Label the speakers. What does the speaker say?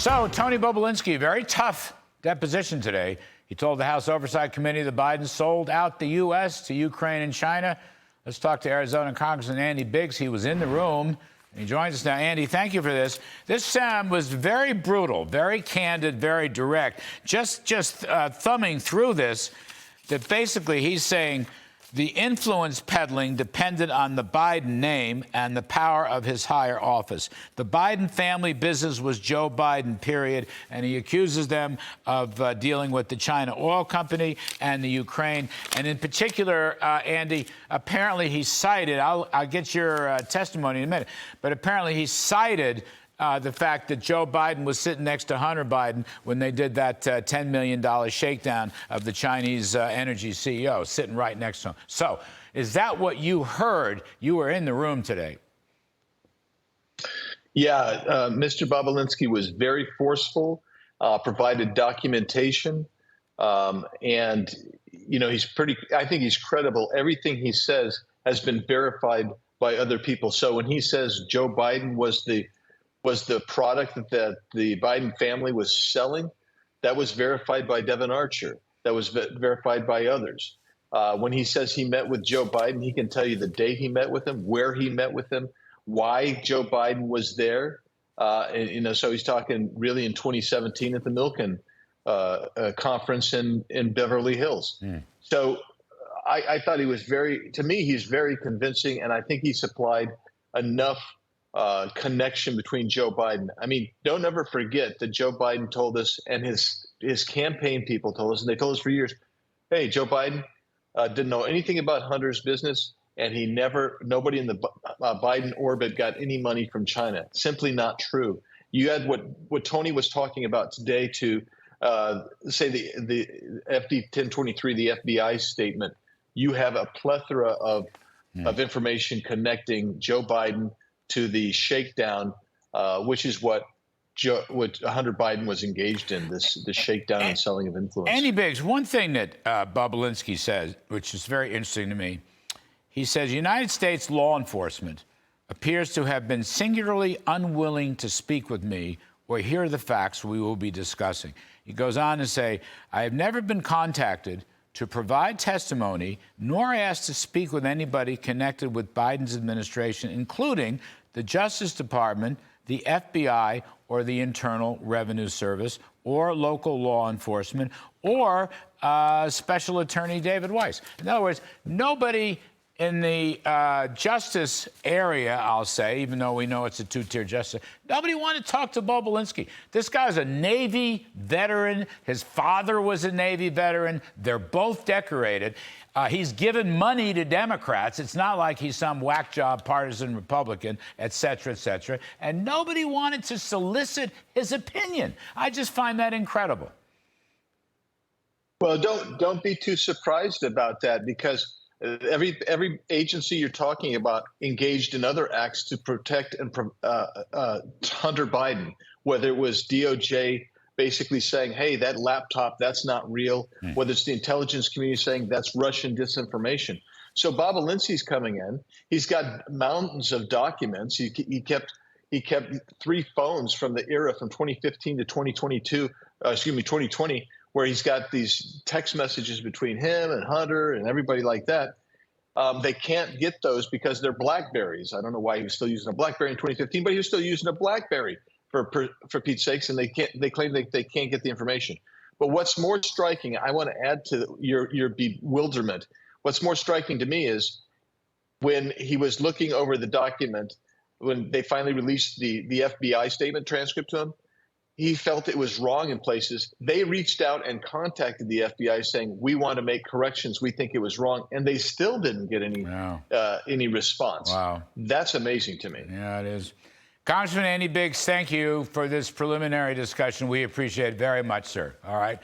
Speaker 1: So, Tony Bobulinski, very tough deposition today. He told the House Oversight Committee that Biden sold out the U.S. to Ukraine and China. Let's talk to Arizona Congressman Andy Biggs. He was in the room. He joins us now. Andy, thank you for this. This was very brutal, very candid, very direct. Just thumbing through this, that basically he's saying the influence peddling depended on the Biden name and the power of his higher office. The Biden family business was Joe Biden, period. And he accuses them of dealing with the China Oil Company and the Ukraine. And in particular, Andy, apparently he cited, I'll get your testimony in a minute, but apparently he cited the fact that Joe Biden was sitting next to Hunter Biden when they did that $10 million shakedown of the Chinese energy CEO, sitting right next to him. So is that what you heard? You were in the room today.
Speaker 2: Yeah, Mr. Bobulinski was very forceful, provided documentation, and, you know, I think he's credible. Everything he says has been verified by other people. So when he says Joe Biden was the product that the Biden family was selling, that was verified by Devin Archer. That was verified by others. When he says he met with Joe Biden, he can tell you the day he met with him, where he met with him, why Joe Biden was there. And, you know, so he's talking really in 2017 at the Milken conference in Beverly Hills. So I thought he was to me, he's very convincing, and I think he supplied enough connection between Joe Biden. I mean, don't ever forget that Joe Biden told us, and his campaign people told us, and they told us for years, hey, Joe Biden didn't know anything about Hunter's business, and nobody in the Biden orbit got any money from China. Simply not true. You had what Tony was talking about today to say the FD 1023, the FBI statement. You have a plethora of information connecting Joe Biden to the shakedown, which is what Hunter Biden was engaged in, this shakedown and selling of influence.
Speaker 1: Andy Biggs, one thing that Bobulinski says, which is very interesting to me, he says United States law enforcement appears to have been singularly unwilling to speak with me or hear the facts we will be discussing. He goes on to say, I have never been contacted to provide testimony, nor asked to speak with anybody connected with Biden's administration, including the Justice Department, the FBI, or the Internal Revenue Service, or local law enforcement, or Special Attorney David Weiss. In other words, nobody in the justice area, I'll say, even though we know it's a two-tier justice, nobody wanted to talk to Bobulinski. This guy's a Navy veteran. His father was a Navy veteran. They're both decorated. He's given money to Democrats. It's not like he's some whack job partisan Republican, et cetera, et cetera. And nobody wanted to solicit his opinion. I just find that incredible.
Speaker 2: Well, don't be too surprised about that, because every agency you're talking about engaged in other acts to protect and Hunter Biden, whether it was DOJ basically saying, hey, that laptop, that's not real, whether it's the intelligence community saying that's Russian disinformation. So Bobulinski's coming in. He's got mountains of documents. He kept 3 phones from the era from 2015 to 2020, where he's got these text messages between him and Hunter and everybody like that. They can't get those because they're BlackBerries. I don't know why he was still using a BlackBerry in 2015, but he was still using a BlackBerry for Pete's sakes, and they claim they can't get the information. But what's more striking, I want to add to your bewilderment. What's more striking to me is when he was looking over the document, when they finally released the FBI statement transcript to him, he felt it was wrong in places. They reached out and contacted the FBI saying, we want to make corrections. We think it was wrong. And they still didn't get any response.
Speaker 1: Wow.
Speaker 2: That's amazing to me.
Speaker 1: Yeah, it is. Congressman Andy Biggs, thank you for this preliminary discussion. We appreciate it very much, sir. All right.